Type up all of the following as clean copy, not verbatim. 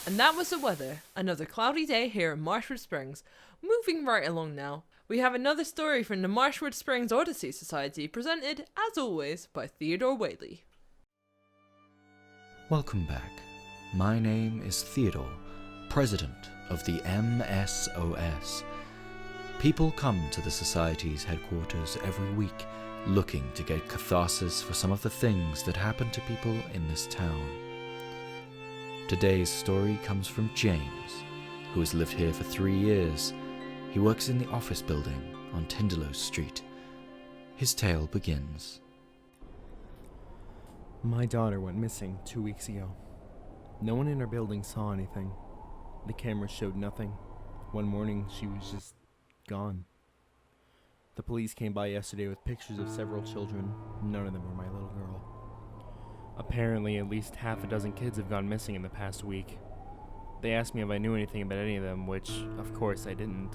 And that was the weather. Another cloudy day here in Marshwood Springs. Moving right along now, we have another story from the Marshwood Springs Oddities Society, presented, as always, by Theodore Whaley. Welcome back. My name is Theodore, president of the MSOS. People come to the Society's headquarters every week, looking to get catharsis for some of the things that happen to people in this town. Today's story comes from James, who has lived here for 3 years. He works in the office building on Tinderlow Street. His tale begins. My daughter went missing 2 weeks ago. No one in our building saw anything. The camera showed nothing. One morning, she was just gone. The police came by yesterday with pictures of several children. None of them were my little girl. Apparently, at least half a dozen kids have gone missing in the past week. They asked me if I knew anything about any of them, which, of course, I didn't.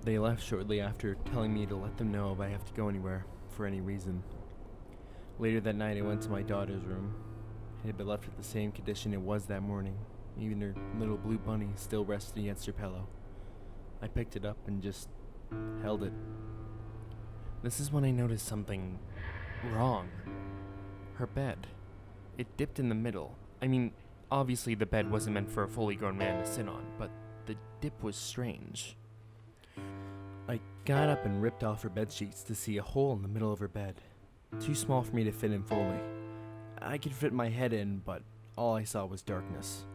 They left shortly after, telling me to let them know if I have to go anywhere, for any reason. Later that night, I went to my daughter's room. It had been left in the same condition it was that morning. Even her little blue bunny still rested against her pillow. I picked it up and just held it. This is when I noticed something wrong. Her bed. It dipped in the middle. I mean, obviously the bed wasn't meant for a fully grown man to sit on, but the dip was strange. I got up and ripped off her bed sheets to see a hole in the middle of her bed. Too small for me to fit in fully. I could fit my head in, but all I saw was darkness.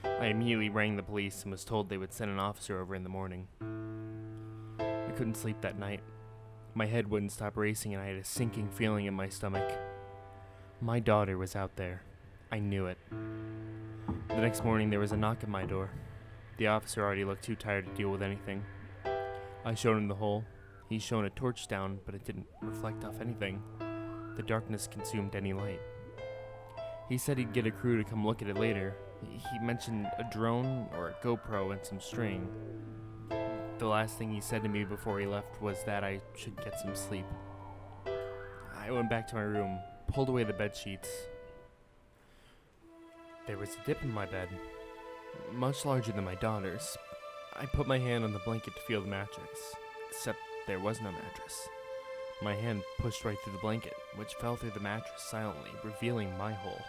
I immediately rang the police and was told they would send an officer over in the morning. I couldn't sleep that night. My head wouldn't stop racing and I had a sinking feeling in my stomach. My daughter was out there. I knew it. The next morning there was a knock at my door. The officer already looked too tired to deal with anything. I showed him the hole. He shone a torch down, but it didn't reflect off anything. The darkness consumed any light. He said he'd get a crew to come look at it later. He mentioned a drone or a GoPro and some string. The last thing he said to me before he left was that I should get some sleep. I went back to my room, pulled away the bed sheets. There was a dip in my bed, much larger than my daughter's. I put my hand on the blanket to feel the mattress, except there was no mattress. My hand pushed right through the blanket, which fell through the mattress silently, revealing my hole.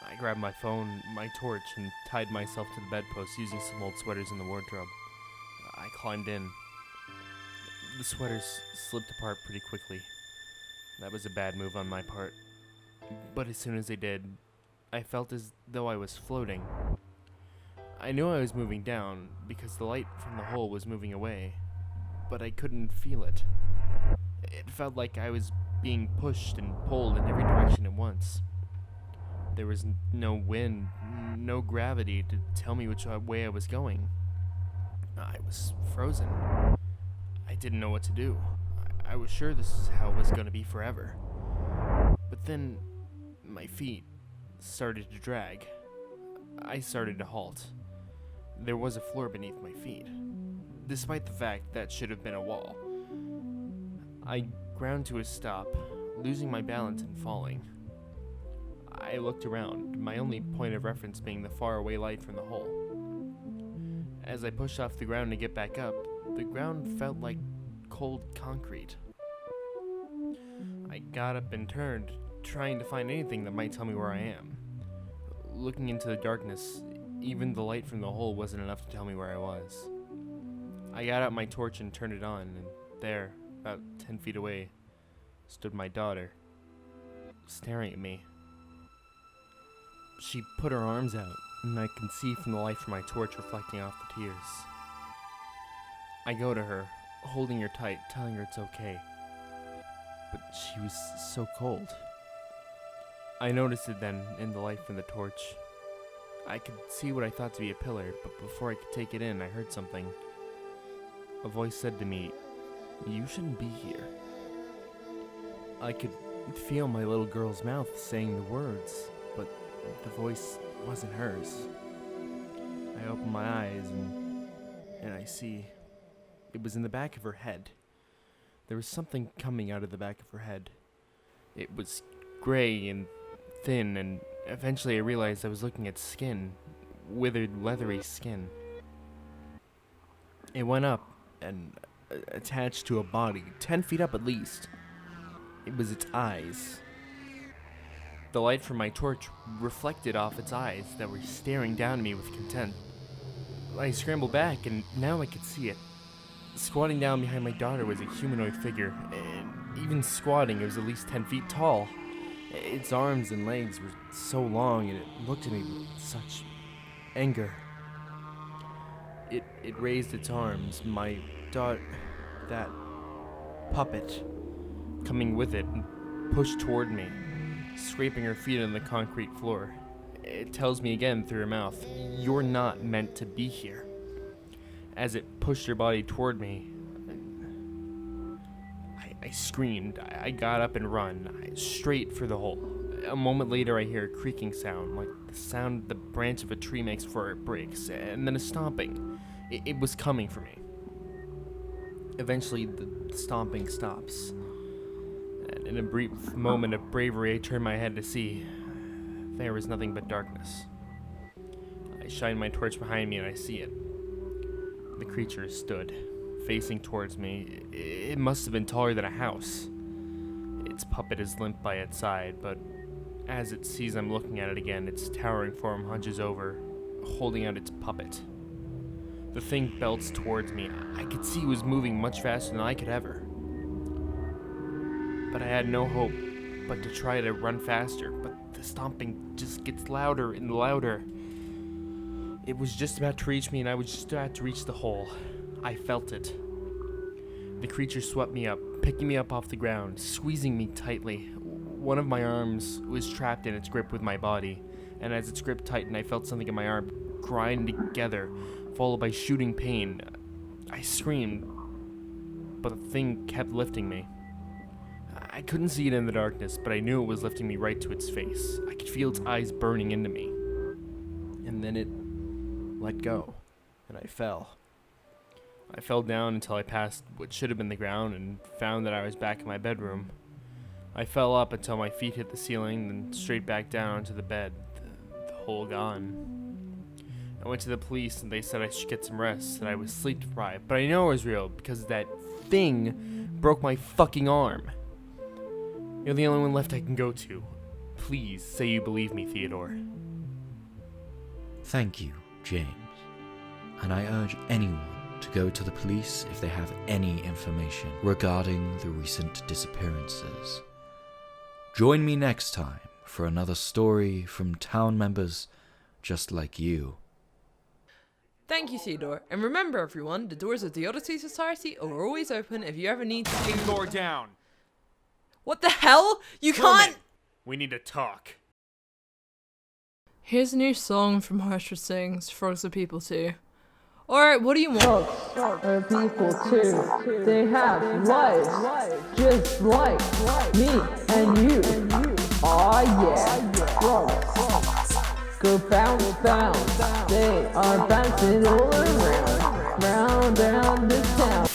I grabbed my phone, my torch, and tied myself to the bedpost using some old sweaters in the wardrobe. I climbed in. The sweaters slipped apart pretty quickly. That was a bad move on my part. But as soon as they did, I felt as though I was floating. I knew I was moving down because the light from the hole was moving away, but I couldn't feel it. It felt like I was being pushed and pulled in every direction at once. There was no wind, no gravity to tell me which way I was going. I was frozen. I didn't know what to do. I was sure this is how it was going to be forever. But then, my feet started to drag. I started to halt. There was a floor beneath my feet, despite the fact that should have been a wall. I ground to a stop, losing my balance and falling. I looked around, my only point of reference being the faraway light from the hole. As I pushed off the ground to get back up, the ground felt like cold concrete. I got up and turned, trying to find anything that might tell me where I am. Looking into the darkness, even the light from the hole wasn't enough to tell me where I was. I got out my torch and turned it on, and there, about 10 feet away, stood my daughter, staring at me. She put her arms out, and I can see from the light from my torch reflecting off the tears. I go to her, holding her tight, telling her it's okay. But she was so cold. I noticed it then, in the light from the torch. I could see what I thought to be a pillar, but before I could take it in, I heard something. A voice said to me, "You shouldn't be here." I could feel my little girl's mouth saying the words, but the voice wasn't hers. I opened my eyes and I see it was in the back of her head. There was something coming out of the back of her head. It was gray and thin and Eventually I realized I was looking at skin. Withered, leathery skin. It went up and attached to a body, 10 feet up at least. It was its eyes. The light from my torch reflected off its eyes that were staring down at me with contempt. I scrambled back, and now I could see it. Squatting down behind my daughter was a humanoid figure, and even squatting, it was at least 10 feet tall. Its arms and legs were so long, and it looked at me with such anger. It raised its arms, my daughter, that puppet, coming with it, and pushed toward me, scraping her feet on the concrete floor. It tells me again through her mouth, "You're not meant to be here." As it pushed her body toward me, I screamed. I got up and run, straight for the hole. A moment later, I hear a creaking sound, like the sound the branch of a tree makes before it breaks, and then a stomping. It was coming for me. Eventually, the stomping stops. And in a brief moment of bravery, I turned my head to see. There was nothing but darkness. I shine my torch behind me and I see it. The creature stood, facing towards me. It must have been taller than a house. Its puppet is limp by its side, but as it sees I'm looking at it again, its towering form hunches over, holding out its puppet. The thing belts towards me. I could see it was moving much faster than I could ever. But I had no hope but to try to run faster, but the stomping just gets louder and louder. It was just about to reach me, and I was just about to reach the hole. I felt it. The creature swept me up, picking me up off the ground, squeezing me tightly. One of my arms was trapped in its grip with my body, and as its grip tightened, I felt something in my arm grind together, followed by shooting pain. I screamed, but the thing kept lifting me. I couldn't see it in the darkness, but I knew it was lifting me right to its face. I could feel its eyes burning into me. And then it let go, and I fell. I fell down until I passed what should have been the ground and found that I was back in my bedroom. I fell up until my feet hit the ceiling, then straight back down onto the bed, the hole gone. I went to the police and they said I should get some rest, that I was sleep deprived, but I know it was real because that thing broke my fucking arm. You're the only one left I can go to. Please say you believe me, Theodore. Thank you, James. And I urge anyone to go to the police if they have any information regarding the recent disappearances. Join me next time for another story from town members just like you. Thank you, Theodore. And remember, everyone, the doors of the Oddities Society are always open if you ever need to... King door down. What the hell? You can't... We need to talk. Here's a new song from Marshwood Sings, Frogs Are People Too. Alright, what do you want? Frogs are people too. They have lives, just like me and you. Aw yeah, frogs go bounce, bounce. They are bouncing all around, round this town.